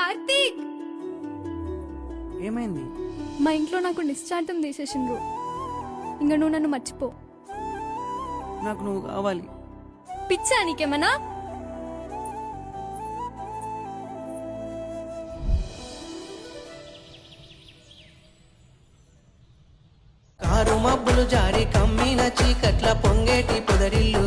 కార్తీక్, ఏమైంది? మా ఇంట్లో నాకు నిశ్చాంతం తీసేసిండ్రు. ఇంకా నువ్వు నన్ను మర్చిపో. నాకు నువ్వు కావాలి. పిచ్చా నీకేమన్నా? కారు మబ్బులు జారి కమ్మిన చీకట్ల పొంగేటి పొదరిల్లు